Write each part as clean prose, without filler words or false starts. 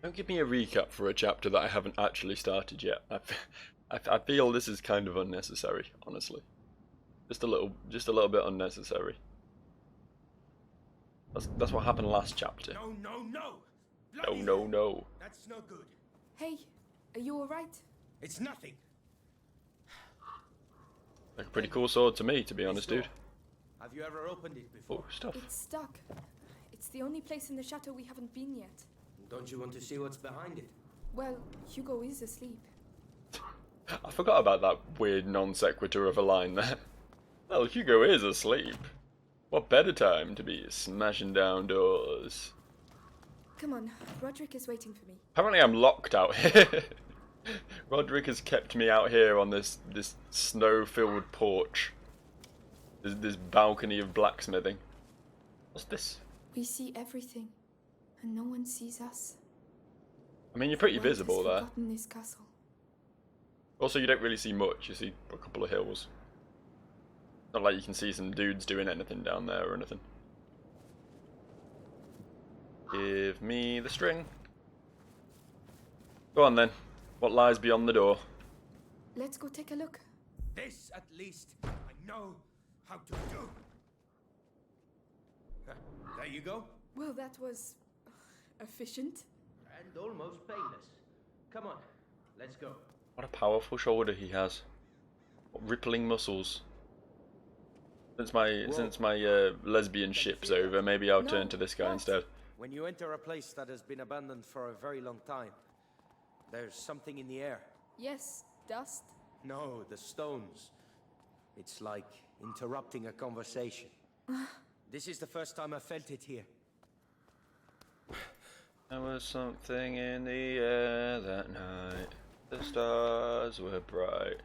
Don't give me a recap for a chapter that I haven't actually started yet. I feel this is kind of unnecessary, honestly. Just a little bit unnecessary. That's what happened last chapter. No, no, no! No, no, no. That's no good. Hey, are you alright? It's nothing. Like a pretty cool sword to me, to be honest, dude. Have you ever opened it before? Oh, stuff. It's stuck. It's the only place in the chateau we haven't been yet. Don't you want to see what's behind it? Well, Hugo is asleep. I forgot about that weird non sequitur of a line there. Well, Hugo is asleep. What better time to be smashing down doors? Come on, Roderick is waiting for me. Apparently I'm locked out here. Roderick has kept me out here on this snow-filled porch. This balcony of blacksmithing. What's this? We see everything, and no one sees us. I mean, you're pretty The world visible has there. forgotten this castle. Also, you don't really see much. You see a couple of hills. Not like you can see some dudes doing anything down there or anything. Give me the string. Go on then. What lies beyond the door? Let's go take a look. This, at least, I know how to do. There you go. Well, that was efficient. And almost painless. Come on, let's go. What a powerful shoulder he has. What rippling muscles. Since my lesbian ship's over, maybe I'll turn to this guy instead. When you enter a place that has been abandoned for a very long time, there's something in the air. Yes, dust. No, the stones. It's like interrupting a conversation. This is the first time I felt it here. There was something in the air that night. The stars were bright.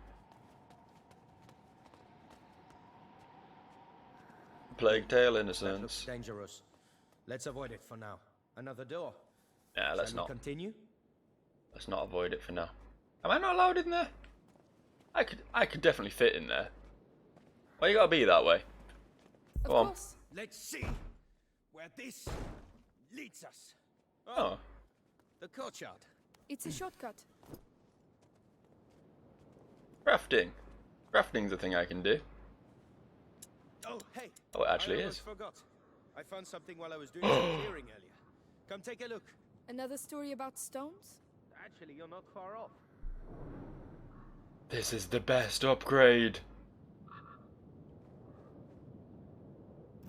Plague Tale That looks Innocence. dangerous. Let's avoid it for now. Another door. Nah, let's Shall we not. continue? Let's not avoid it for now. Am I not allowed in there? I could definitely fit in there. Why you gotta be that way? Of Go on. course. Let's see where this leads us. Oh, The courtyard. It's a shortcut. crafting. Crafting's a thing I can do. Oh, hey. Oh, it actually I almost is. forgot. I found something while I was doing some clearing earlier. Come take a look. Another story about stones? Actually, you're not far off. This is the best upgrade.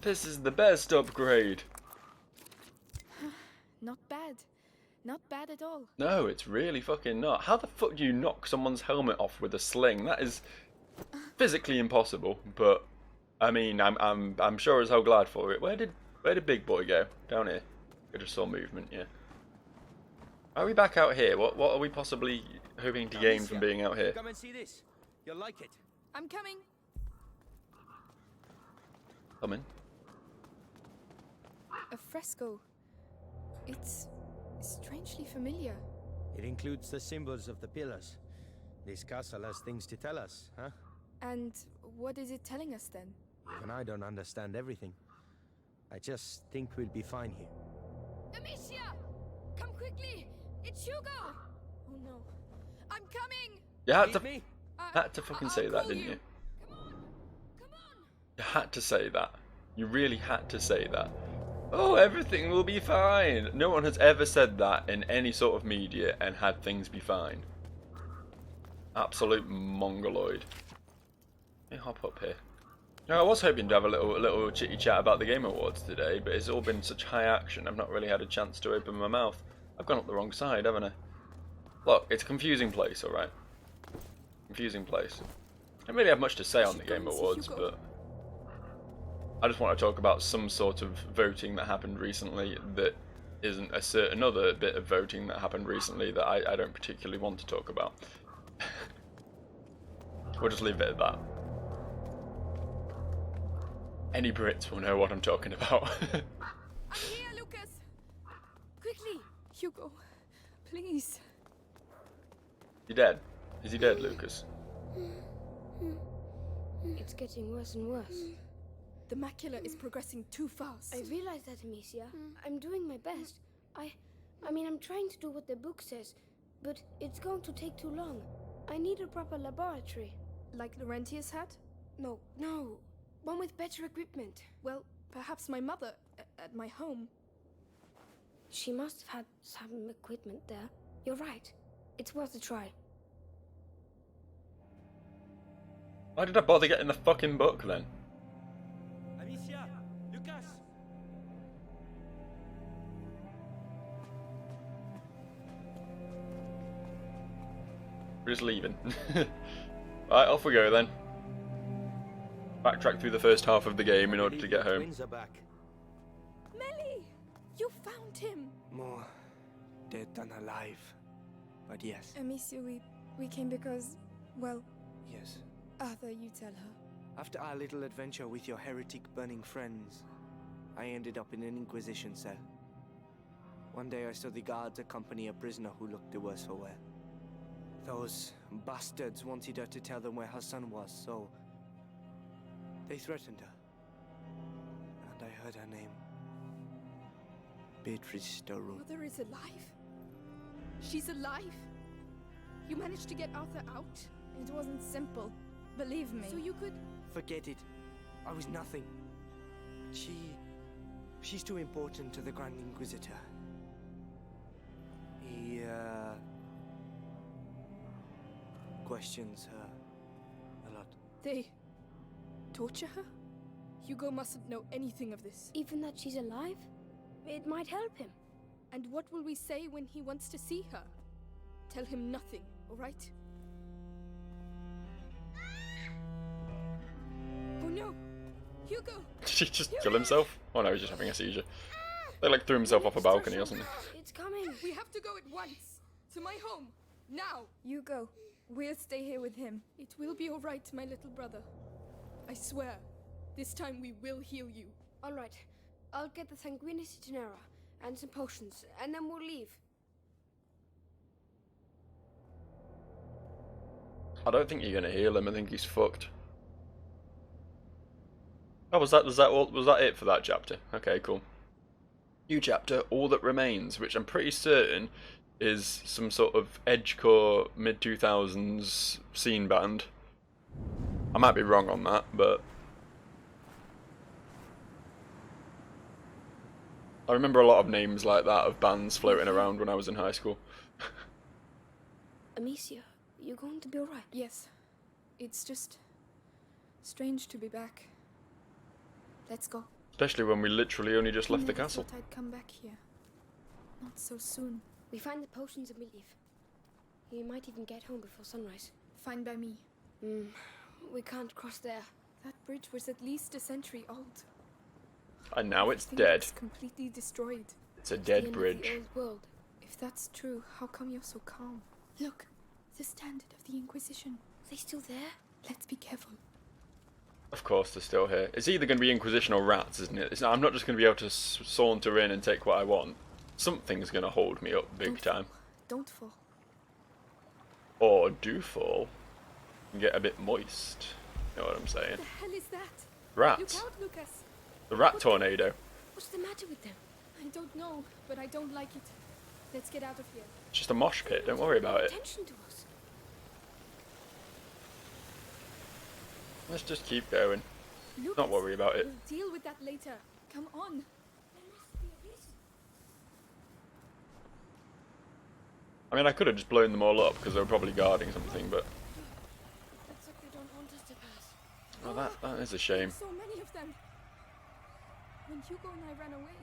This is the best upgrade. Not bad. Not bad at all. No, it's really fucking not. How the fuck do you knock someone's helmet off with a sling? That is physically impossible. But I mean, I'm sure as hell glad for it. Where did Big Boy go? Down here. I just saw movement. Yeah. Are we back out here? What are we possibly hoping to gain from being out here? Come and see this. You'll like it. I'm coming. Come in. A fresco. It's strangely familiar. It includes the symbols of the pillars. This castle has things to tell us, huh? And what is it telling us then? Even I don't understand everything. I just think we'll be fine here. Amicia! Come quickly! It's Hugo! Oh no. I'm coming! You had Need to me? fucking I'll say that, call didn't you? Come on! Come on! You had to say that. You really had to say that. Oh, everything will be fine. No one has ever said that in any sort of media and had things be fine. Absolute mongoloid. Let me hop up here. Now, I was hoping to have a little chitty chat about the Game Awards today, but it's all been such high action. I've not really had a chance to open my mouth. I've gone up the wrong side, haven't I? Look, it's a confusing place, all right. Confusing place. I don't really have much to say on the Game Awards, but I just want to talk about some sort of voting that happened recently that isn't a certain other bit of voting that happened recently that I don't particularly want to talk about. We'll just leave it at that. Any Brits will know what I'm talking about. I'm here, Lucas! Quickly! Hugo, please. He dead? Is he dead, Lucas? It's getting worse and worse. The macula is progressing too fast. I realize that, Amicia. I'm doing my best. I mean, I'm trying to do what the book says, but it's going to take too long. I need a proper laboratory. Like Laurentius had? No. One with better equipment. Well, perhaps my mother, at my home. She must have had some equipment there. You're right. It's worth a try. Why did I bother getting the fucking book then? Amicia! Lucas! We're just leaving. Right, off we go then. Backtrack through the first half of the game in order to get home. Twins are back. Melly! You found him! More dead than alive. But yes. Amicia, we came because, well, Yes. Arthur, you tell her. After our little adventure with your heretic burning friends, I ended up in an Inquisition cell. One day I saw the guards accompany a prisoner who looked the worse for wear. Those bastards wanted her to tell them where her son was, so they threatened her. And I heard her name. Beatrice Starrow. Mother is alive? She's alive? You managed to get Arthur out? It wasn't simple. Believe me. So you could... Forget it. I was nothing. She's too important to the Grand Inquisitor. He, questions her a lot. They... torture her? Hugo mustn't know anything of this. Even that she's alive? It might help him. And what will we say when he wants to see her? Tell him nothing, alright? Oh no! Hugo! Did he just kill himself? Oh no, he's just having a seizure. They like threw himself off a balcony or something. It's coming. We have to go at once! To my home! Now! You go. We'll stay here with him. It will be alright, my little brother. I swear. This time we will heal you. All right. I'll get the Sanguinis Itinera and some potions, and then we'll leave. I don't think you're gonna heal him. I think he's fucked. Oh, was that all? Was that it for that chapter? Okay, cool. New chapter, All That Remains, which I'm pretty certain is some sort of edgecore mid-2000s scene band. I might be wrong on that, but I remember a lot of names like that of bands floating around when I was in high school. Amicia, you going to be all right? Yes. It's just... strange to be back. Let's go. Especially when we literally only just left the Never castle. thought I'd come back here. Not so soon. We find the potions and we leave. You might even get home before sunrise. Fine by me. We can't cross there. That bridge was at least a century old. And now it's Everything dead. looks completely destroyed. It's a The dead end of bridge. the old world. If that's true, how come you're so calm? Look, the standard of the Inquisition. Are they still there? Let's be careful. Of course they're still here. It's either going to be Inquisition or rats, isn't it? I'm not just going to be able to saunter in and take what I want. Something's going to hold me up big time. Don't fall. Or do fall and get a bit moist. You know what I'm saying? What the hell is that? Rats. Look out, Lucas. The rat tornado. What's the matter with them? I don't know, but I don't like it. Let's get out of here. It's just a mosh pit, don't worry about it. Attention to us. Let's just keep going. Lucas, Not worry about it. We'll deal with that later. Come on. There must be a reason. I mean, I could have just blown them all up because they were probably guarding something, but... Looks like they don't want us to pass. Oh, that is a shame. So many of them. When Hugo and I ran away,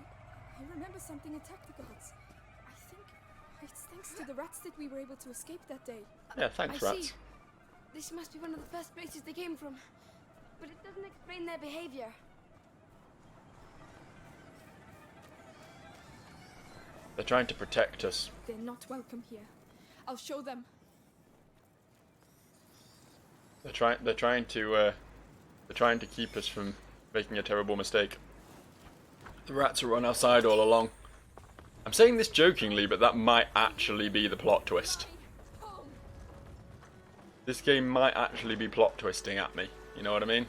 I remember something attacked the guards. I think it's thanks to the rats that we were able to escape that day. Yeah, thanks, I rats. see. This must be one of the first places they came from. But it doesn't explain their behavior. They're trying to protect us. They're not welcome here. I'll show them. They're trying to keep us from making a terrible mistake. The rats are on our side all along. I'm saying this jokingly, but that might actually be the plot twist. Home. This game might actually be plot twisting at me. You know what I mean?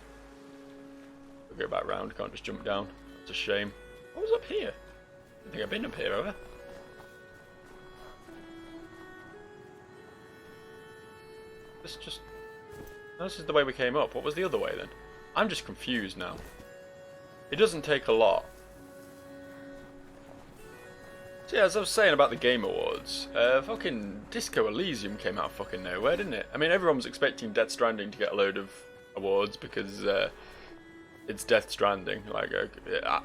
We'll go back round. Can't just jump down. It's a shame. What was up here? I don't think I've been up here, have I? This is the way we came up. What was the other way then? I'm just confused now. It doesn't take a lot. So yeah, as I was saying about the Game Awards, fucking Disco Elysium came out of fucking nowhere, didn't it? I mean, everyone was expecting Death Stranding to get a load of awards because it's Death Stranding. Like,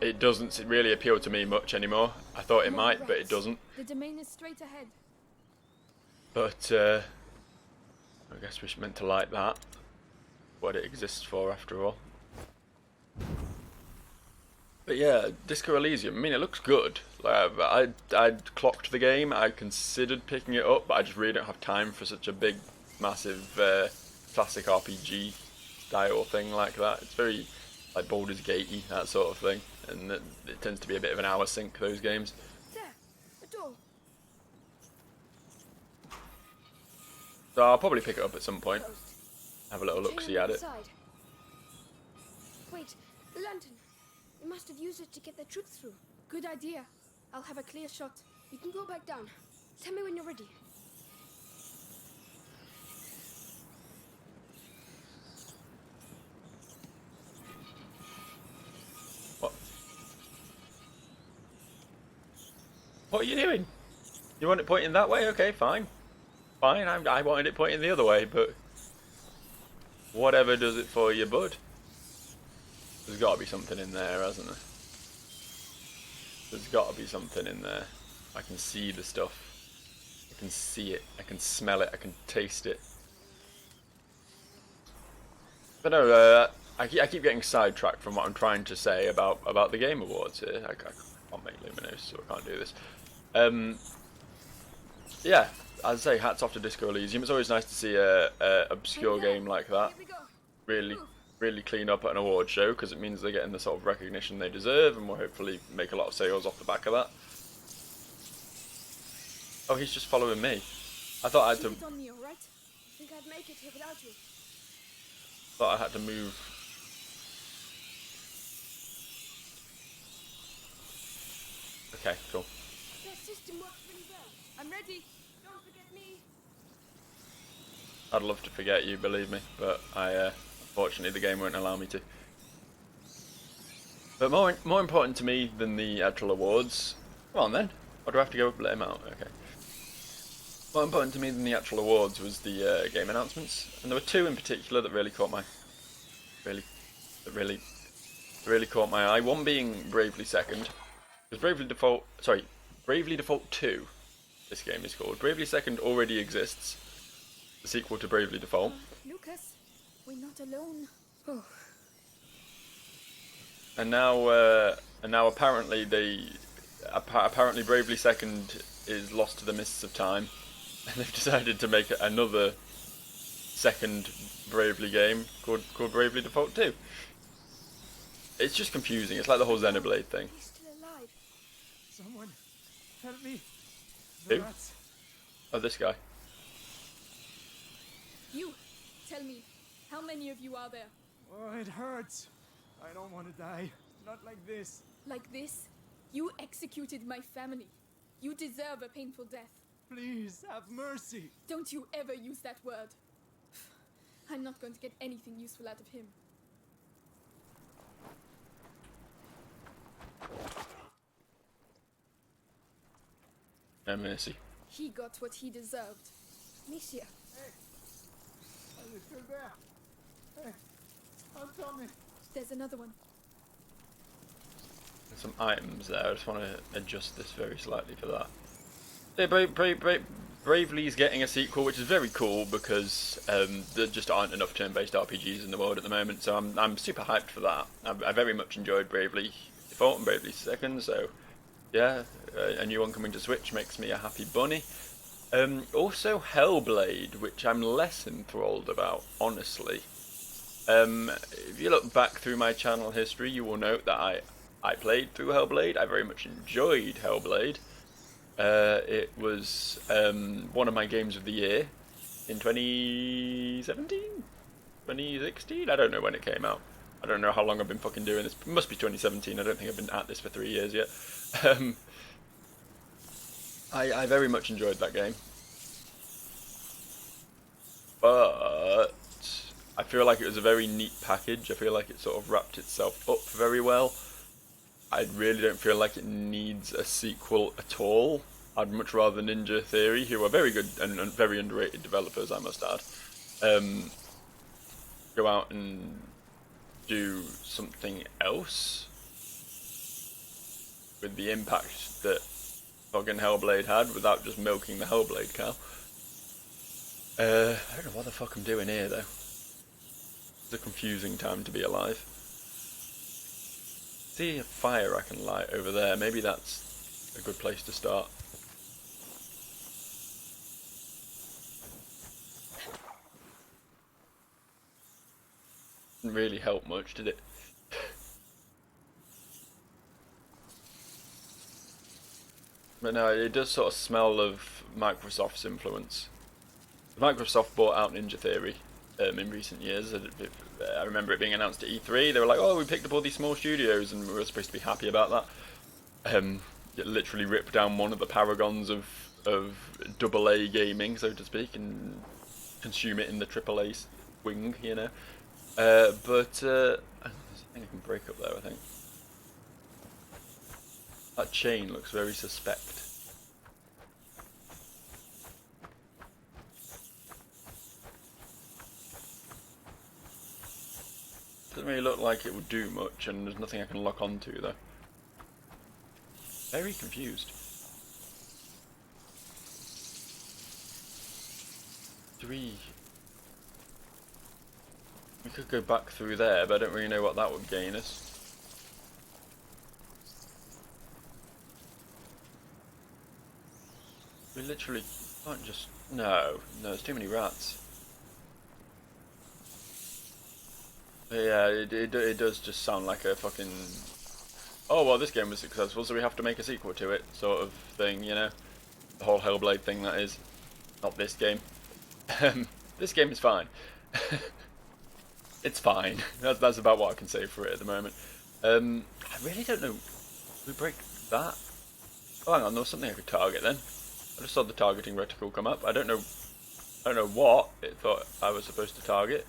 it doesn't really appeal to me much anymore. I thought it might, but it doesn't. The domain is straight ahead. But I guess we're meant to like that. What it exists for, after all. But yeah, Disco Elysium, I mean, it looks good. Like, I'd clocked the game, I considered picking it up, but I just really don't have time for such a big, massive, classic RPG style thing like that. It's very, like, Baldur's Gate-y, that sort of thing. And it tends to be a bit of an hour sink, those games. There, a door. So I'll probably pick it up at some point. Closed. Have a little Chain look-see on at the it. side. Wait, the lantern. You must have used it to get the truth through. Good idea. I'll have a clear shot. You can go back down. Tell me when you're ready. What are you doing? You want it pointing that way? Okay, fine. Fine, I wanted it pointing the other way, but... whatever does it for you, bud. There's got to be something in there, hasn't there? There's got to be something in there. I can see the stuff. I can see it. I can smell it. I can taste it. But no, I keep getting sidetracked from what I'm trying to say about the Game Awards here. I can't make Luminous, so I can't do this. Yeah, as I say, hats off to Disco Elysium. It's always nice to see a obscure game like that Here we go. really clean up at an award show, because it means they're getting the sort of recognition they deserve, and will hopefully make a lot of sales off the back of that. Oh, he's just following me. I thought I had to. Keep it on me, all right? Think I'd make it here without you? Thought I had to move. Okay, cool. That system works really well. I'm ready. Don't forget me. I'd love to forget you, believe me, but unfortunately the game won't allow me to. But more important to me than the actual awards. Come on then. Or do I have to go let him out? Okay. More important to me than the actual awards was the game announcements, and there were two in particular that really caught my really caught my eye. One being Bravely Second. Because Bravely Default 2. This game is called. Bravely Second already exists. The sequel to Bravely Default. Lucas, we're not alone. Oh, And now apparently apparently Bravely Second is lost to the mists of time, and they've decided to make another second Bravely game called Bravely Default 2. It's just confusing. It's like the whole Xenoblade thing. he's still alive. Someone, help me. Who? The rats. Oh, this guy. You, tell me, how many of you are there? Oh, it hurts. I don't want to die. Not like this. Like this? You executed my family. You deserve a painful death. Please, have mercy. Don't you ever use that word. I'm not going to get anything useful out of him. No mercy. He got what he deserved. Amicia. Are you still there? Hey, help me. There's another one. There's some items there. I just want to adjust this very slightly for that. Yeah, Bravely's getting a sequel, which is very cool because there just aren't enough turn-based RPGs in the world at the moment. So I'm super hyped for that. I very much enjoyed Bravely Default and Bravely Second. So yeah, a new one coming to Switch makes me a happy bunny. Also Hellblade, which I'm less enthralled about, honestly. If you look back through my channel history, you will note that I played through Hellblade. I very much enjoyed Hellblade. It was one of my games of the year in 2017? 2016? I don't know when it came out. I don't know how long I've been fucking doing this. It must be 2017. I don't think I've been at this for 3 years yet. I very much enjoyed that game. but I feel like it was a very neat package. I feel like it sort of wrapped itself up very well. I really don't feel like it needs a sequel at all. I'd much rather Ninja Theory, who are very good and very underrated developers, I must add, go out and do something else with the impact that fucking Hellblade had without just milking the Hellblade cow. I don't know what the fuck I'm doing here though. It's a confusing time to be alive. See a fire I can light over there. Maybe that's a good place to start. Didn't really help much, did it? But no, it does sort of smell of Microsoft's influence. Microsoft bought out Ninja Theory in recent years. I remember it being announced at E3. They were like, "Oh, we picked up all these small studios," and we were supposed to be happy about that. It literally ripped down one of the paragons of AA gaming, so to speak, and consume it in the AAA wing, you know. But there's something I can break up there, I think. That chain looks very suspect. Doesn't really look like it would do much, and there's nothing I can lock onto though. Very confused. We could go back through there, but I don't really know what that would gain us. We literally can't just... No, there's too many rats. But yeah, it does just sound like a fucking... Oh, well, this game was successful, so we have to make a sequel to it, sort of thing, you know? The whole Hellblade thing, that is. Not this game. This game is fine. It's fine. That's about what I can say for it at the moment. I really don't know. We break that? Oh, hang on, there was something I could target then. I just saw the targeting reticle come up. I don't know what it thought I was supposed to target.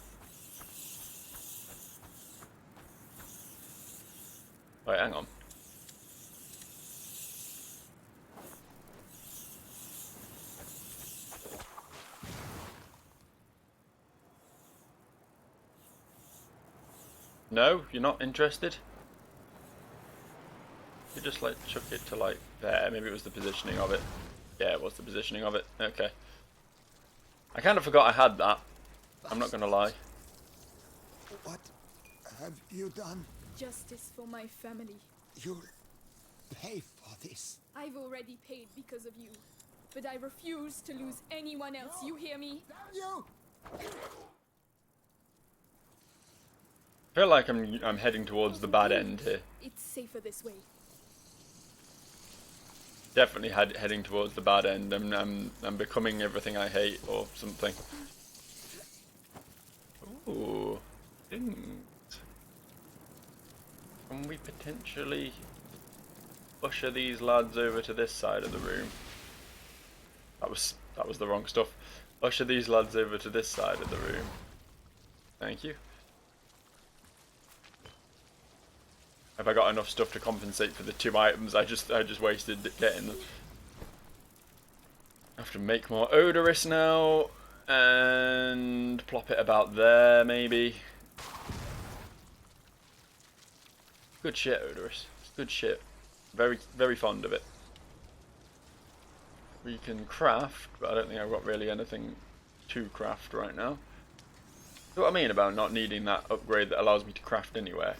Wait, hang on. No, you're not interested? You just like chuck it to like there. Maybe it was the positioning of it. Yeah, it was the positioning of it. Okay. I kind of forgot I had that. I'm not gonna lie. What have you done? Justice for my family. You'll pay for this. I've already paid because of you. But I refuse to lose anyone else, you hear me? Damn you! I feel like I'm heading towards the bad end here. It's safer this way. Definitely heading towards the bad end. I'm becoming everything I hate or something. Ooh, things. Can we potentially usher these lads over to this side of the room? That was the wrong stuff. Usher these lads over to this side of the room. Thank you. Have I got enough stuff to compensate for the 2 items I just wasted getting them? I have to make more odorous now and plop it about there maybe. Good shit, odorous. It's good shit. Very, very fond of it. We can craft, but I don't think I've got really anything to craft right now. See what I mean about not needing that upgrade that allows me to craft anywhere?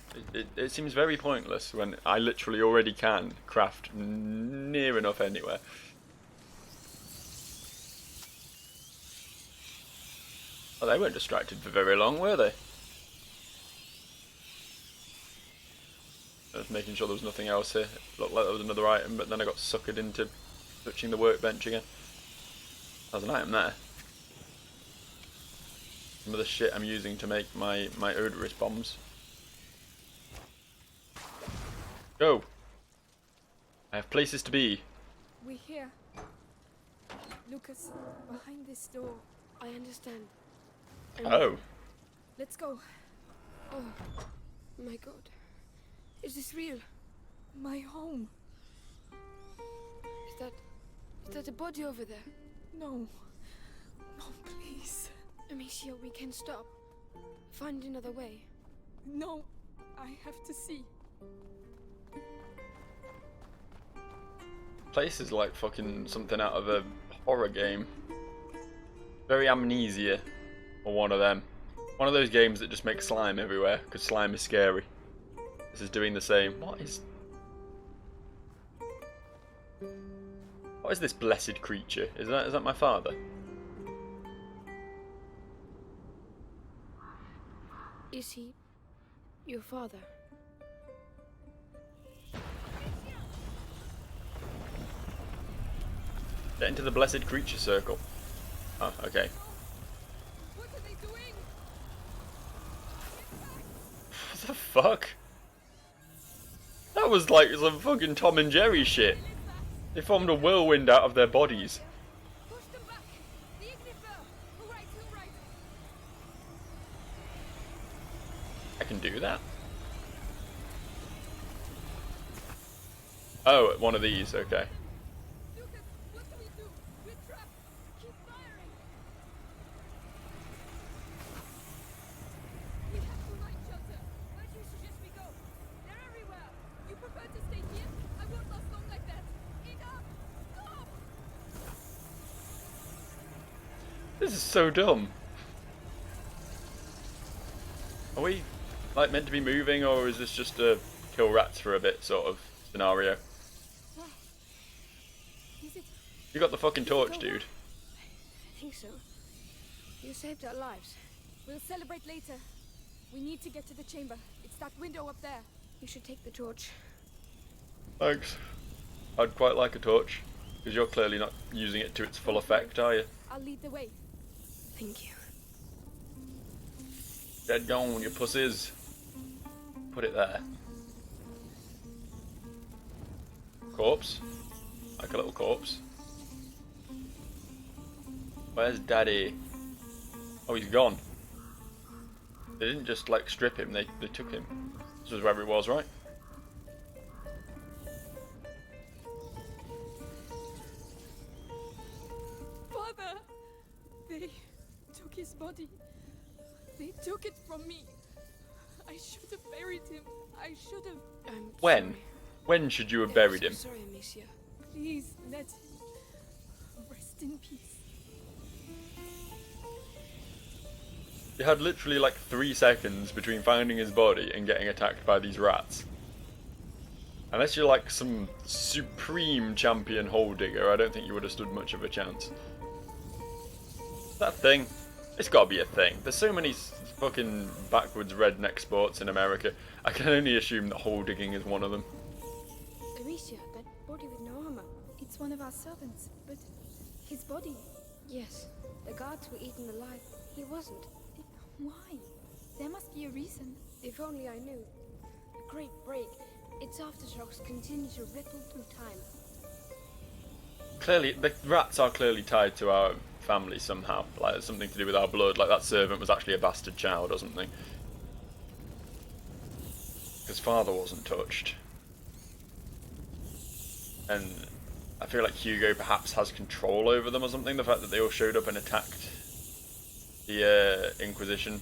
It seems very pointless when I literally already can craft near enough anywhere. Oh, they weren't distracted for very long, were they? I was making sure there was nothing else here. Looked like there was another item, but then I got suckered into touching the workbench again. There's an item there. Some of the shit I'm using to make my odorous bombs. Go! I have places to be. We're here. Lucas, behind this door. I understand. Oh. Let's go. Oh, my God. Is this real? My home. Is that a body over there? No. No, please. Amicia, we can stop. Find another way. No. I have to see. Place is like fucking something out of a horror game. Very Amnesia, or one of them. One of those games that just make slime everywhere, because slime is scary. This is doing the same. What is this blessed creature? Is that my father? Is he your father? Get into the blessed creature circle. Oh, okay. What are they doing? What the fuck? That was like some fucking Tom and Jerry shit. They formed a whirlwind out of their bodies. Push them back. The Ignifer. All right, all right. I can do that. Oh, one of these, okay. Lucas, what do we do? We're trapped. Keep firing. We have to find shelter. Where do you suggest we go? They're everywhere. You prefer to stay here? I won't last long like that. Enough! Stop! This is so dumb. Are we like meant to be moving, or is this just a kill rats for a bit sort of scenario? Is it? You got the fucking torch, dude. I think so. You saved our lives. We'll celebrate later. We need to get to the chamber. It's that window up there. You should take the torch. Thanks. I'd quite like a torch, because you're clearly not using it to its full effect, are you? I'll lead the way. Thank you. Get gone, you pussies. Put it there. Corpse. Like a little corpse. Where's Daddy? Oh, he's gone. They didn't just like strip him, they took him. This was wherever he was, right? Father! They took his body. They took it from me. I should have buried him. I should have. I'm When? sorry. When should you have buried I'm him? so sorry, Amicia. Please let him rest in peace. You had literally like 3 seconds between finding his body and getting attacked by these rats. Unless you're like some supreme champion hole digger, I don't think you would have stood much of a chance. That thing, it's gotta be a thing. There's so many fucking backwards redneck sports in America. I can only assume that hole digging is one of them. Amicia, that body with no armor. It's one of our servants, but his body. Yes, the guards were eaten alive. He wasn't. Why? There must be a reason. If only I knew. A great break. Its aftershocks continue to ripple through time. Clearly, the rats are clearly tied to our family somehow. Like, it's something to do with our blood. Like, that servant was actually a bastard child or something. His father wasn't touched. And I feel like Hugo perhaps has control over them or something. The fact that they all showed up and attacked the Inquisition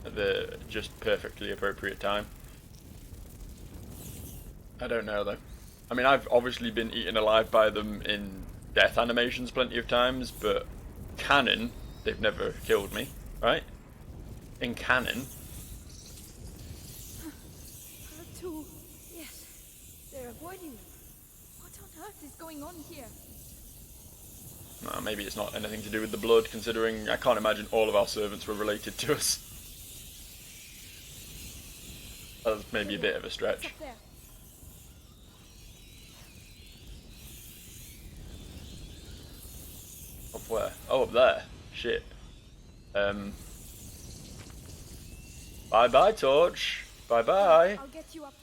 at the just perfectly appropriate time. I don't know though. I mean, I've obviously been eaten alive by them in death animations plenty of times, but canon, they've never killed me, right? In canon. Her too. Yes, they're avoiding them. What on earth is going on here? Well, maybe it's not anything to do with the blood, considering I can't imagine all of our servants were related to us. That's maybe a bit of a It's stretch. up there. Up where? Oh, up there. Shit. Bye bye, Torch. Bye bye. I'll get you up.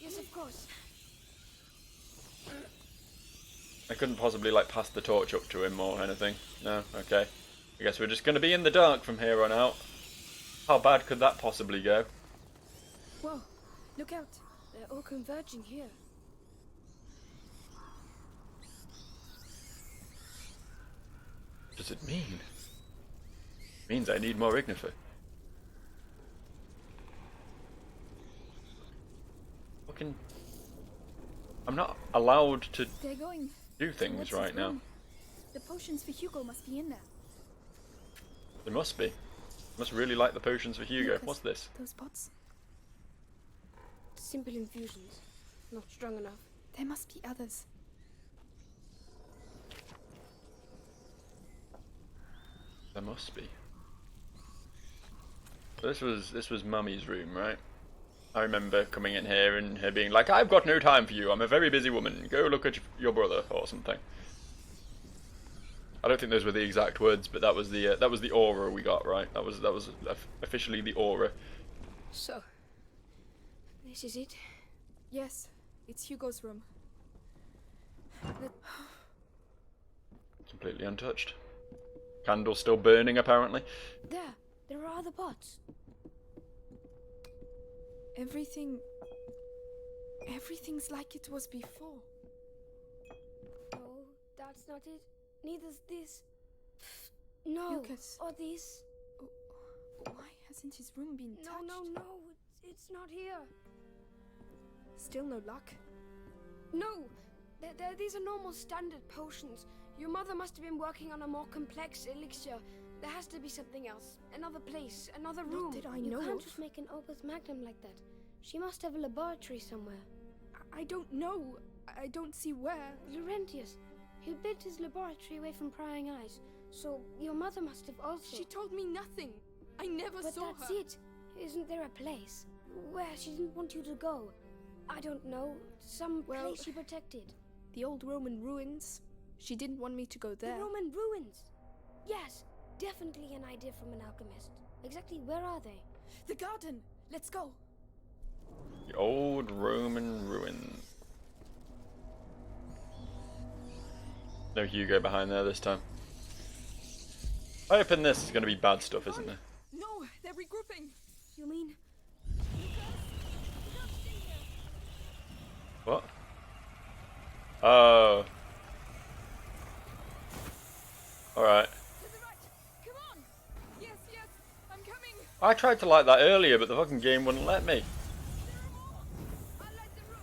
Yes, of course. I couldn't possibly like pass the torch up to him or anything. No, okay. I guess we're just going to be in the dark from here on out. How bad could that possibly go? Whoa, look out. They're all converging here. What does it mean? It means I need more Ignifer. Fucking... I'm not allowed to They're going do things towards right his now. room. The potions for Hugo must be in there. There must be. Must really like the potions for Hugo. Lucas, What's this? Those pots? Simple infusions. Not strong enough. There must be others. There must be. This was Mummy's room, right? I remember coming in here and her being like, "I've got no time for you. I'm a very busy woman. Go look at your brother," or something. I don't think those were the exact words, but that was the aura we got, right? That was officially the aura. So, this is it? Yes, it's Hugo's room. Completely untouched. Candle still burning, apparently. There are other pots. Everything's like it was before. No, that's not it. Neither's this. No, Lucas. or this. Why hasn't his room been touched? No, it's not here. Still no luck. No, these are normal standard potions. Your mother must have been working on a more complex elixir. There has to be something else. Another place, another room. Not that I You know can't of. just make an opus magnum like that. She must have a laboratory somewhere. I don't know. I don't see where. Laurentius, he built his laboratory away from prying eyes. So your mother must have also. She told me nothing. I never But saw that's her. it. Isn't there a place where she didn't want you to go? I don't know. Some place she protected. The old Roman ruins. She didn't want me to go there. The Roman ruins. Yes, definitely an idea from an alchemist. Exactly where are they? The garden. Let's go. The old Roman ruin. No Hugo behind there this time. I open this, it's going to be bad stuff, isn't there? No, they're regrouping. You mean? What? Oh. Alright. To the right. Come on. Yes, I'm coming. I tried to light that earlier, but the fucking game wouldn't let me. There are more. I'll light the room.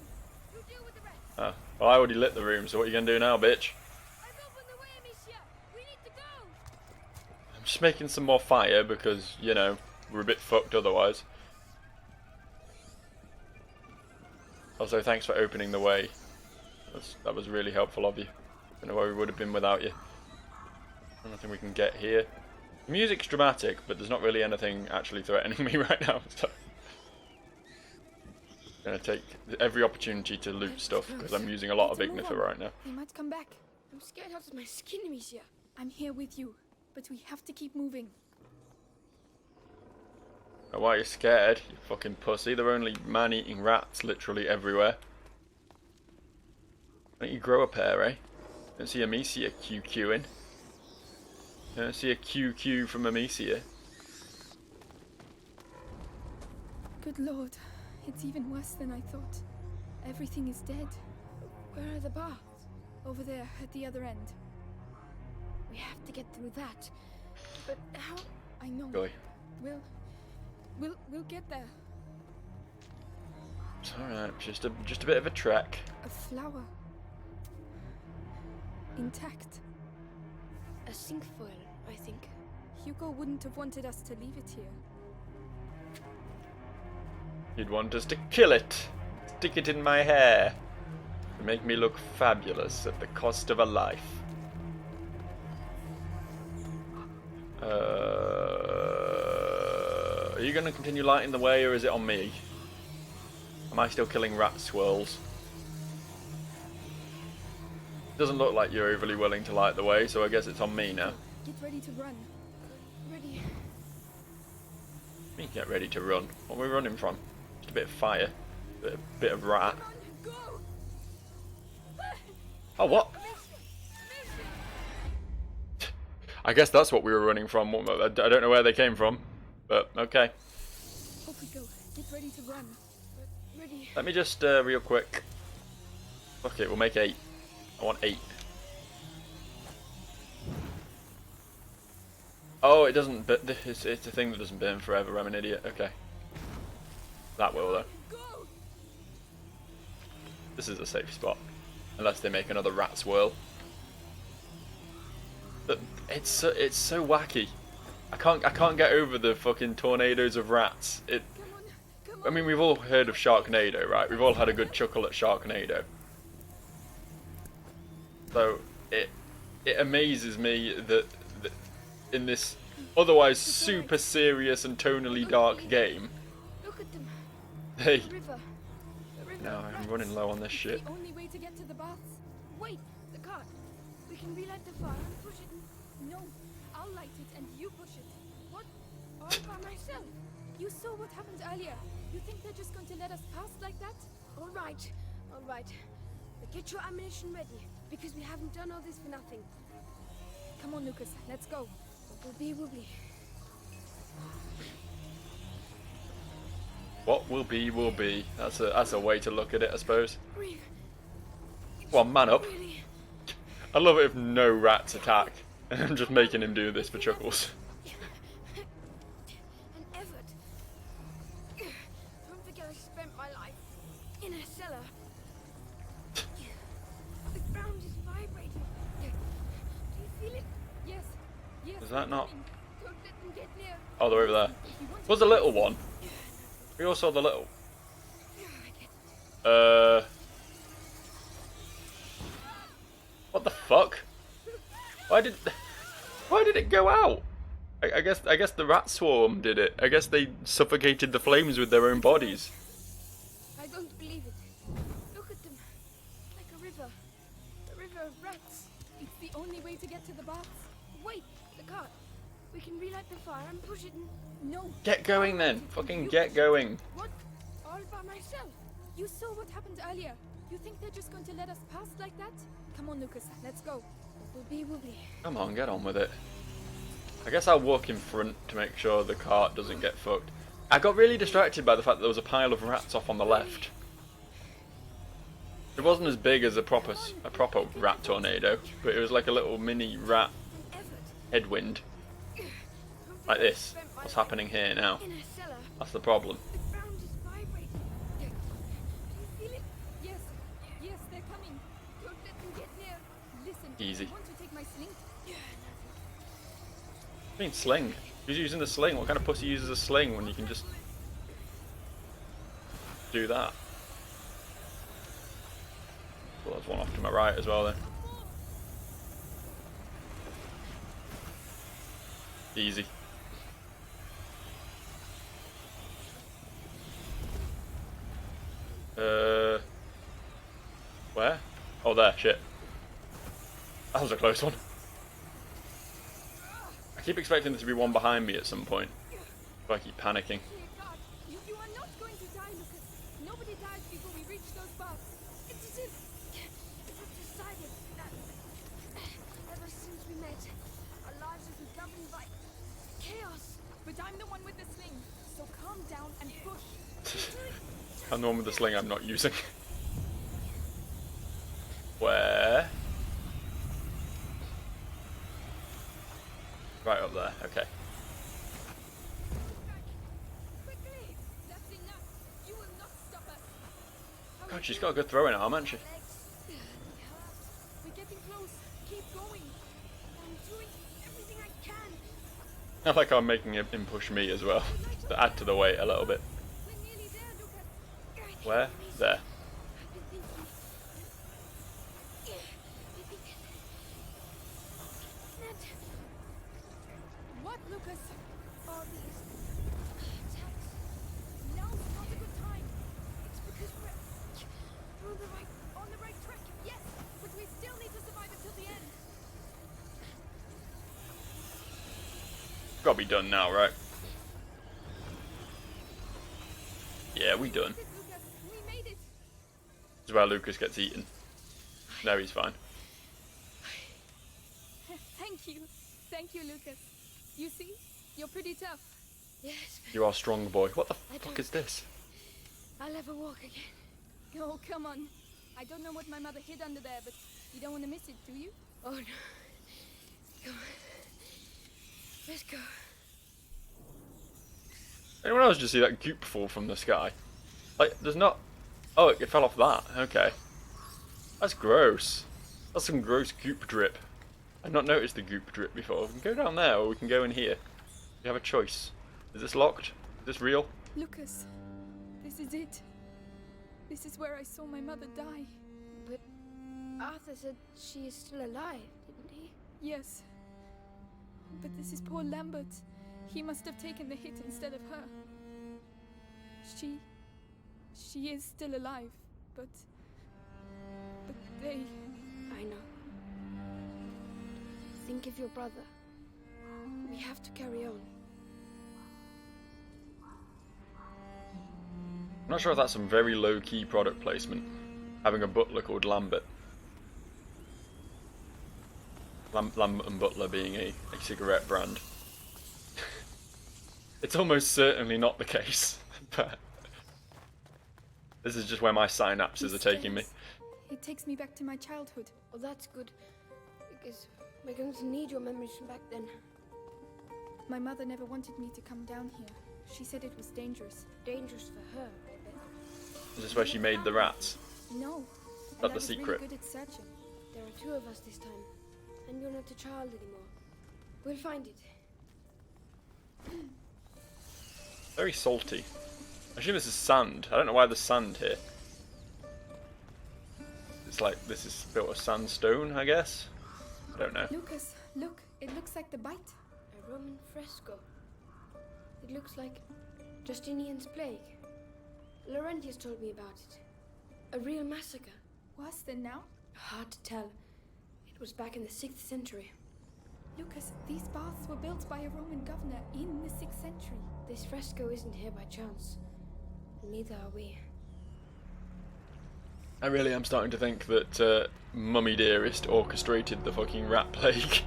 You deal with the rest. Oh. Well, I already lit the room, so what are you going to do now, bitch? I've opened the way, Amicia. We need to go. I'm just making some more fire because, you know, we're a bit fucked otherwise. Also, thanks for opening the way. That was really helpful of you. Don't know where we would have been without you. Nothing we can get here. The music's dramatic, but there's not really anything actually threatening me right now. So I'm gonna take every opportunity to loot stuff because I'm using a lot of Ignifer right now. They might come back. I'm scared out of my skin, Amicia. I'm here with you, but we have to keep moving. Oh, why are you scared, you fucking pussy? There are only man-eating rats literally everywhere. Why don't you grow a pair, eh? Don't see Amicia QQing. Don't see a QQ from Amicia. Good lord, it's even worse than I thought. Everything is dead. Where are the baths? Over there, at the other end. We have to get through that. But how? I know. Boy. We'll get there. It's alright, just a bit of a trek. A flower. Intact. A cinquefoil, I think. Hugo wouldn't have wanted us to leave it here. He'd want us to kill it, stick it in my hair, to make me look fabulous at the cost of a life. Are you going to continue lighting the way, or is it on me? Am I still killing rat swirls? Doesn't look like you're overly willing to light the way, so I guess it's on me now. Get ready to run. Ready. Me get ready to run. What are we running from? Just a bit of fire, bit of rat. Go! Oh, what? I guess that's what we were running from. I don't know where they came from, but okay. Off we go. Get ready to run. Ready. Let me just real quick. Okay, we'll make 8. I want 8. Oh, it doesn't. But it's a thing that doesn't burn forever. I'm an idiot. Okay. That will though. Go! This is a safe spot, unless they make another rat swirl. But it's so wacky. I can't get over the fucking tornadoes of rats. Come on. I mean, we've all heard of Sharknado, right? We've all had a good chuckle at Sharknado. So it amazes me that in this otherwise super serious and tonally dark game, Look at them. they. The river. The river. No, I'm running low on this shit. The only way to get to the baths. Wait, the cart. We can relight the fire and push it in. No, I'll light it and you push it. What? All by myself. You saw what happened earlier. You think they're just going to let us pass like that? All right. All right. But get your ammunition ready, because we haven't done all this for nothing. Come on, Lucas. Let's go. What will be, will be. What will be, will be. That's a way to look at it, I suppose. Breathe. Come on, man up. Really. I love it if no rats attack. And I'm just making him do this for chuckles. And Everett. Don't forget I spent my life in a cellar. The ground is vibrating. Do you feel it? Yes. Yes. Is that not? Don't let them get near. Oh, they're over there. Was the little one? We all saw the little. What the fuck? Why did it go out? I guess the rat swarm did it. I guess they suffocated the flames with their own bodies. I don't believe it. Look at them. Like a river. A river of rats. It's the only way to get to the baths. Wait, the cart. We can relight the fire and push it in. No. Get going then. Fucking get going. What? All by myself. You saw what happened earlier. You think they're just going to let us pass like that? Come on, Lucas. Let's go. What will be, will be. Come on, get on with it. I guess I'll walk in front to make sure the cart doesn't get fucked. I got really distracted by the fact that there was a pile of rats off on the left. It wasn't as big as a proper rat tornado, but it was like a little mini rat headwind. Like this. What's happening here now? In a cellar. That's the problem. The ground is vibrating. Do you feel it? Yes. Yes, they're coming. Don't let them get near. Listen. Easy. You want to take my sling? I mean, sling. Who's using the sling? What kind of pussy uses a sling when you can just do that? Well, there's one off to my right as well then. Easy. Where? Oh, there. Shit. That was a close one. I keep expecting there to be one behind me at some point. But I keep panicking. Dear God, you are not going to die, Lucas. Nobody dies before we reach those baths. It's as if it's decided that ever since we met, our lives have been governed by chaos. But I'm the one with the sling, so calm down and push. I'm the one with the sling I'm not using. Where? Right up there, okay. Quickly! That's enough. You will not stop us. God, she's got a good throwing arm, hasn't she? We're getting close. Keep going. I'm doing everything I can. I like how I'm making him push me as well, to add to the weight a little bit. We're nearly there, Lucas. Where? There. What, Lucas? All these attacks. Now's not a good time. It's because we're On the right track, yes, but we still need to survive until the end. Gotta be done now, right? Yeah, we done. This is Lucas. We made it. This is where Lucas gets eaten. No, he's fine. Thank you. Thank you, Lucas. You see? You're pretty tough. Yes, You are strong, boy. What the I fuck do. is this? I'll never walk again. Oh, come on. I don't know what my mother hid under there, but you don't want to miss it, do you? Oh no. Come on. Let's go. Anyone else just see that goop fall from the sky? Like, there's not... Oh, it fell off that. Okay. That's gross. That's some gross goop drip. I've not noticed the goop drip before. We can go down there or we can go in here. You have a choice. Is this locked? Is this real? Lucas, this is it. This is where I saw my mother die. But Arthur said she is still alive, didn't he? Yes. But this is poor Lambert. He must have taken the hit instead of her. She is still alive, but they... I know. Think of your brother. We have to carry on. I'm not sure if that's some very low-key product placement. Having a butler called Lambert. Lambert and Butler being a cigarette brand. It's almost certainly not the case, but this is just where my synapses are taking me. It takes me back to my childhood. Oh, that's good. Because we're going to need your memories from back then. My mother never wanted me to come down here. She said it was dangerous. Dangerous for her, I bet. Is this where she made the rats? No. Not And I the was secret. really good at searching. There are two of us this time. And you're not a child anymore. We'll find it. Very salty. I assume this is sand. I don't know why there's sand here. It's like this is built of sandstone, I guess. I don't know. Lucas, look. It looks like the bite. A Roman fresco. It looks like Justinian's plague. Laurentius told me about it. A real massacre. Worse than now? Hard to tell. It was back in the 6th century. Lucas, these baths were built by a Roman governor in the 6th century. This fresco isn't here by chance. Neither are we. I really am starting to think that Mummy Dearest orchestrated the fucking rat plague.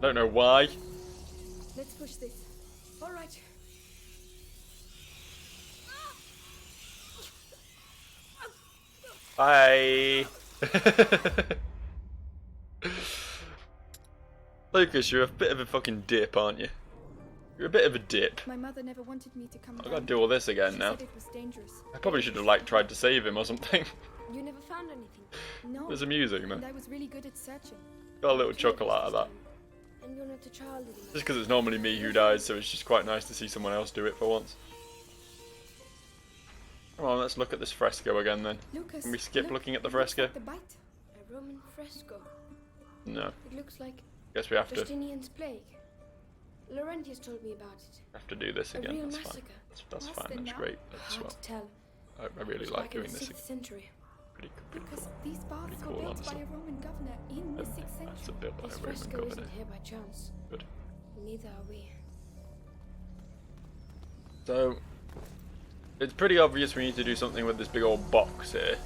Don't know why. Let's push this. All right. Bye. Lucas, you're a bit of a fucking dip, aren't you? You're a bit of a dip. My mother never wanted me to come I've down. got to do all this again She now. said it was dangerous. I probably should have like tried to save him or something. You never found anything. No. There's amusing though. And I was really good at searching. Got a little chuckle out of that. And you're not a child anymore. Just because it's normally me who dies, so it's just quite nice to see someone else do it for once. Come on, let's look at this fresco again then. Lucas, Can we skip look, looking at the it looks fresco? like the bite. A Roman fresco. No. It looks like Guess we have to Justinian's plague. Laurentius told me about it. do this A again. real That's fine. massacre. That's Worse fine. than That's now? great. That's Hard well. to tell. I really It was like back in doing the this. 6th century. Pretty Lucas, these baths cool, were built honestly. by a Roman governor in the 6th That's a century. bit like This a Roman fresco governor. isn't here by chance. Good. Neither are we. So it's pretty obvious we need to do something with this big old box here.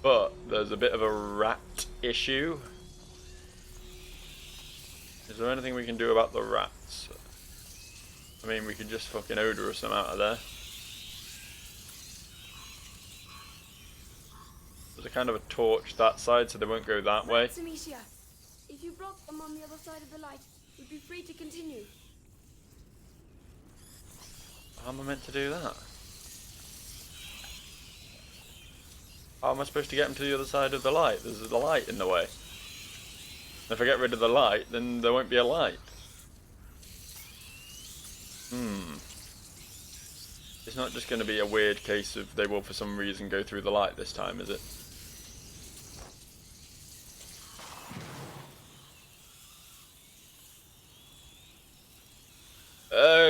But there's a bit of a rat issue. Is there anything we can do about the rats? I mean, we could just fucking odorous them out of there. There's a kind of a torch that side so they won't go that way. Amicia, if you block them on the other side of the light, we'd be free to continue. How am I meant to do that? How am I supposed to get them to the other side of the light? There's a light in the way. If I get rid of the light, then there won't be a light. It's not just going to be a weird case of they will for some reason go through the light this time, is it?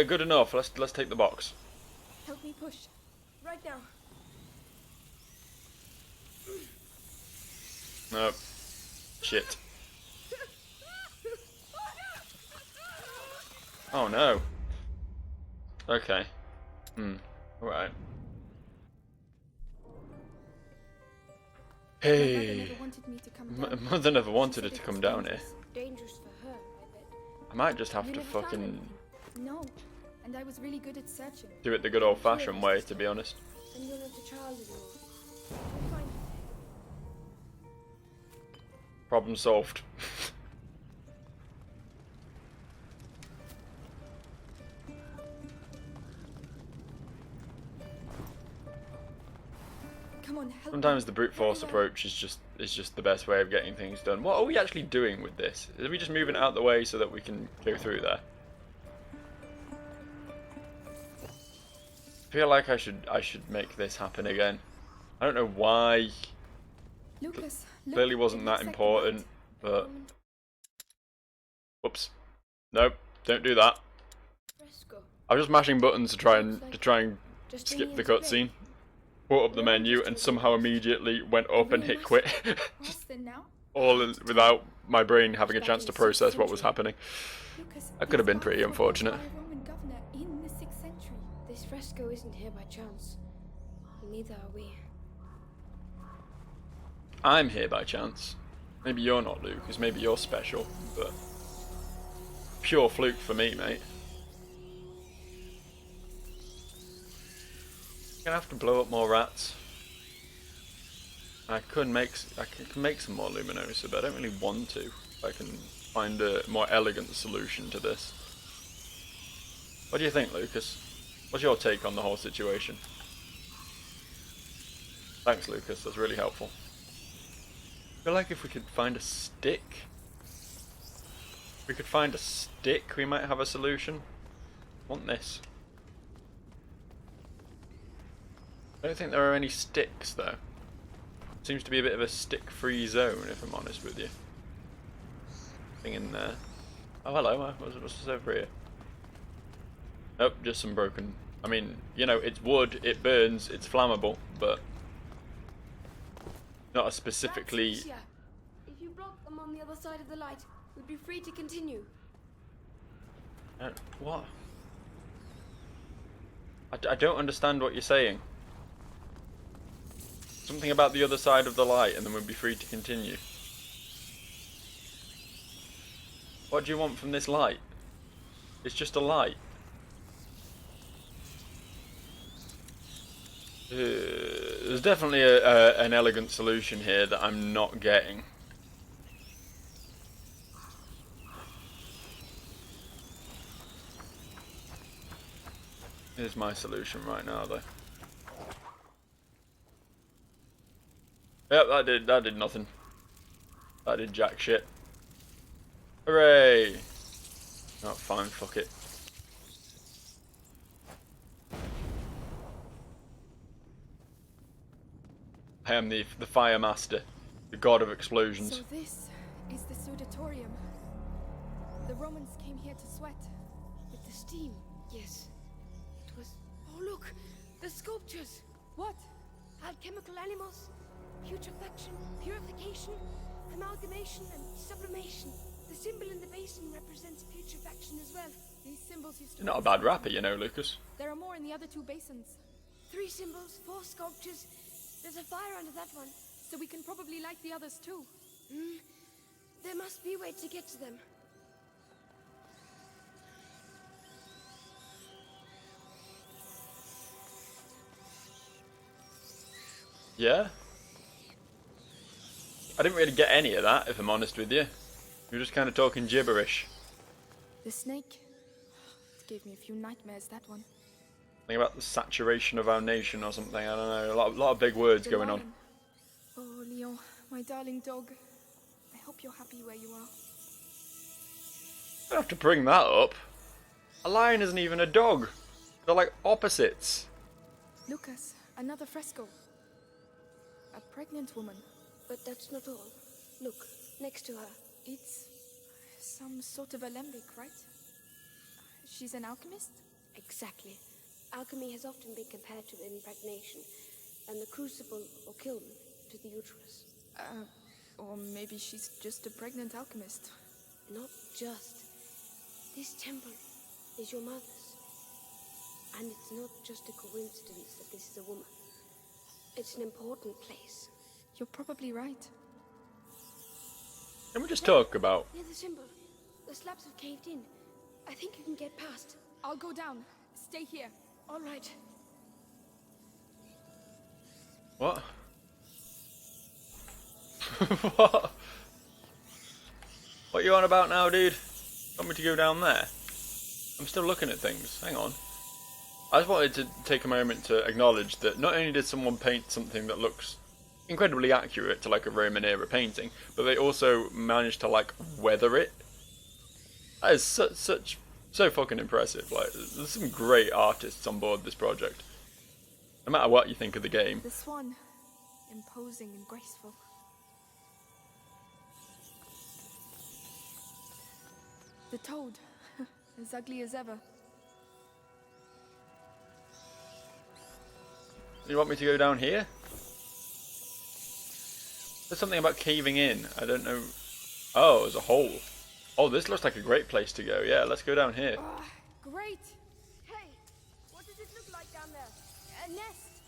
Good enough. Let's take the box. Help me push. Right now. No. Shit. Oh no. Okay. Alright. Hey, Never wanted me to come down. Mother never wanted She her said to it come was down here. Dangerous for her, I bet. I might just have You to never found fucking anything? No, and I was really good at searching. do it the good old-fashioned way, to be honest. And you're not a child anymore. We'll find her. Problem solved. Come on, help Sometimes me. the brute force approach is just the best way of getting things done. What are we actually doing with this? Are we just moving it out the way so that we can go through there? I feel like I should make this happen again. I don't know why. Lucas, look, Clearly it wasn't that looks like the important, light. but whoops. Nope, don't do that. Fresco. I was just mashing buttons to try and Just skip the beneath cutscene. Brought up the menu and somehow immediately went up and hit quit. Worse than now? Without my brain having a chance to process what was happening. Lucas, That could have been these pretty arts were built unfortunate. by a Roman governor in the 6th century. This fresco isn't here by chance. Neither are we. I'm here by chance. Maybe you're not, Luke, because maybe you're special, but pure fluke for me, mate. Gonna have to blow up more rats. I can make some more Luminosa, but I don't really want to. If I can find a more elegant solution to this. What do you think, Lucas? What's your take on the whole situation? Thanks, Lucas. That's really helpful. I feel like if we could find a stick, we might have a solution. I want this. I don't think there are any sticks though. Seems to be a bit of a stick-free zone, if I'm honest with you. Thing in there. Oh, hello. What's this over here? Nope, just some broken. I mean, you know, it's wood, it burns, it's flammable, but not a specifically. That's Lucia. If you block them on the other side of the light, we'd be free to continue. What? I don't understand what you're saying. Something about the other side of the light and then we'd be free to continue. What do you want from this light? It's just a light. There's definitely an elegant solution here that I'm not getting. Here's my solution right now, though. Yep, that did nothing. That did jack shit. Hooray! Oh, fine, fuck it. I am the fire master, the god of explosions. So this is the Sudatorium. The Romans came here to sweat. With the steam, yes. It was. Oh, look! The sculptures! What? Alchemical animals, putrefaction, purification, amalgamation, and sublimation. The symbol in the basin represents putrefaction as well. These symbols used to. You're not a bad rapper, you know, Lucas. There are more in the other 2 basins. 3 symbols, 4 sculptures. There's a fire under that one. So we can probably light the others too. There must be a way to get to them. Yeah? I didn't really get any of that, if I'm honest with you. You were just kind of talking gibberish. The snake. It gave me a few nightmares, that one. Something about the saturation of our nation or something, I don't know. A lot of big words The going on. lion. Oh, Leon, my darling dog. I hope you're happy where you are. I don't have to bring that up. A lion isn't even a dog. They're like opposites. Lucas, another fresco. A pregnant woman. But that's not all. Look, next to her. It's some sort of alembic, right? She's an alchemist? Exactly. Alchemy has often been compared to impregnation, and the crucible or kiln to the uterus. Or maybe she's just a pregnant alchemist. Not just. This temple is your mother's. And it's not just a coincidence that this is a woman. It's an important place. You're probably right. Can we just talk about... Near the symbol. The slabs have caved in. I think you can get past. I'll go down. Stay here. All right. What? What? What are you on about now, dude? Want me to go down there? I'm still looking at things. Hang on. I just wanted to take a moment to acknowledge that not only did someone paint something that looks incredibly accurate to like a Roman era painting, but they also managed to like weather it. That is so fucking impressive. Like, there's some great artists on board this project. No matter what you think of the game. The swan, imposing and graceful. The toad, as ugly as ever. You want me to go down here? There's something about caving in. I don't know. Oh, there's a hole. Oh, this looks like a great place to go. Yeah, let's go down here. Great! Hey, what does it look like down there? A nest!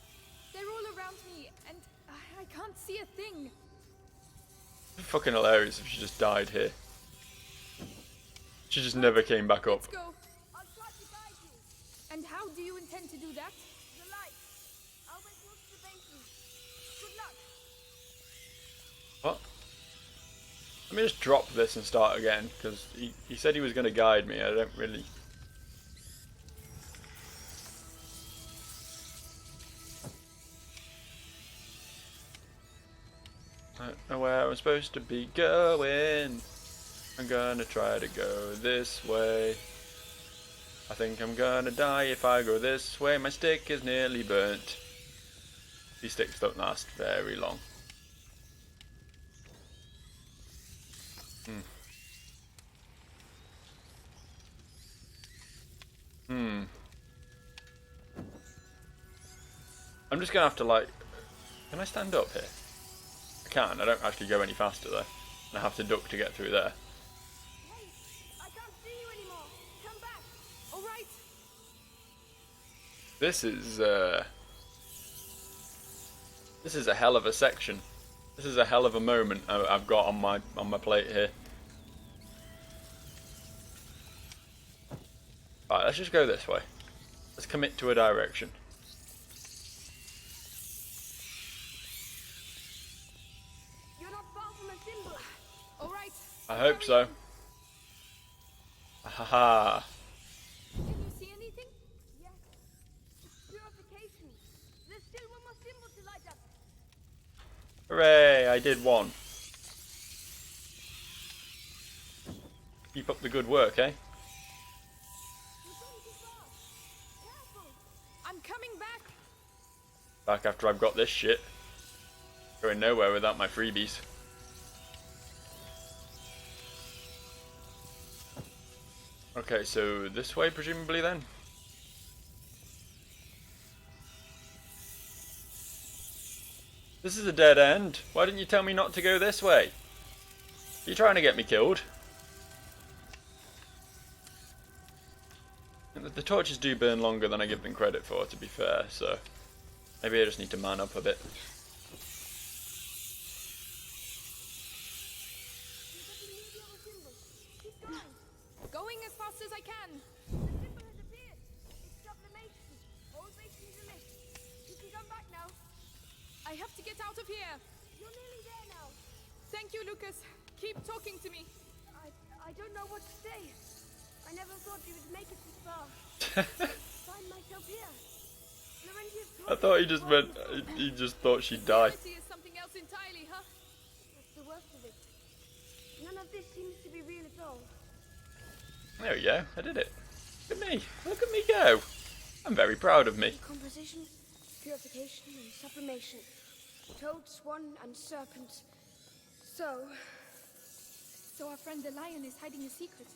They're all around me, and I can't see a thing. Fucking hilarious if she just died here. She just never came back up. Let's go. I'll try to guide you. And how do you intend to do that? The light. I'll wait close to the basement. Good luck. What? Let me just drop this and start again, because he said he was going to guide me. I don't really... I don't know where I'm supposed to be going. I'm gonna try to go this way. I think I'm gonna die if I go this way. My stick is nearly burnt. These sticks don't last very long. I'm just gonna have to like... Can I stand up here? I can. I don't actually go any faster though. I have to duck to get through there. Hey, I can't see you anymore. Come back. All right. This is a hell of a section. This is a hell of a moment I've got on my plate here. Alright, let's just go this way. Let's commit to a direction. You're not far from a symbol. All right. I hope so. Haha. Can you see anything? Yes. It's purification. There's still one more symbol to light up. Hooray, I did one. Keep up the good work, eh? You're going too fast. Careful. I'm coming back. Back after I've got this shit. Going nowhere without my freebies. Okay, so this way presumably then? This is a dead end. Why didn't you tell me not to go this way? Are you trying to get me killed? And the torches do burn longer than I give them credit for, to be fair, so maybe I just need to man up a bit. Going as fast as I can. The symbol has appeared. It's sublimation. Hold waiting to lift. You can come back now. I have to get out of here. You're nearly there now. Thank you, Lucas. Keep talking to me. I don't know what to say. I never thought you would make it this far. Find myself here. Laurentius I thought he just meant he just thought she'd die. Reality is something else entirely, huh? That's the worst of it. None of this seems to be real at all. There we go, I did it. Look at me, look at me go. I'm very proud of me. Decomposition, purification, and sublimation. Toad, swan, and serpent. So our friend the lion is hiding a secret.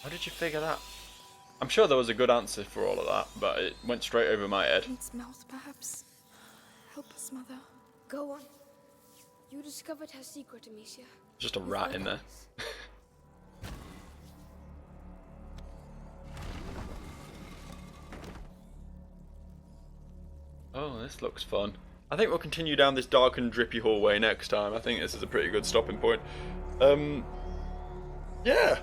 How did you figure that? I'm sure there was a good answer for all of that, but it went straight over my head. Its mouth, perhaps. Help us, Mother. go on. You discovered her secret, Amicia. Just a rat in there. Oh, this looks fun. I think we'll continue down this dark and drippy hallway next time. I think this is a pretty good stopping point. Yeah.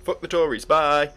Fuck the Tories. Bye.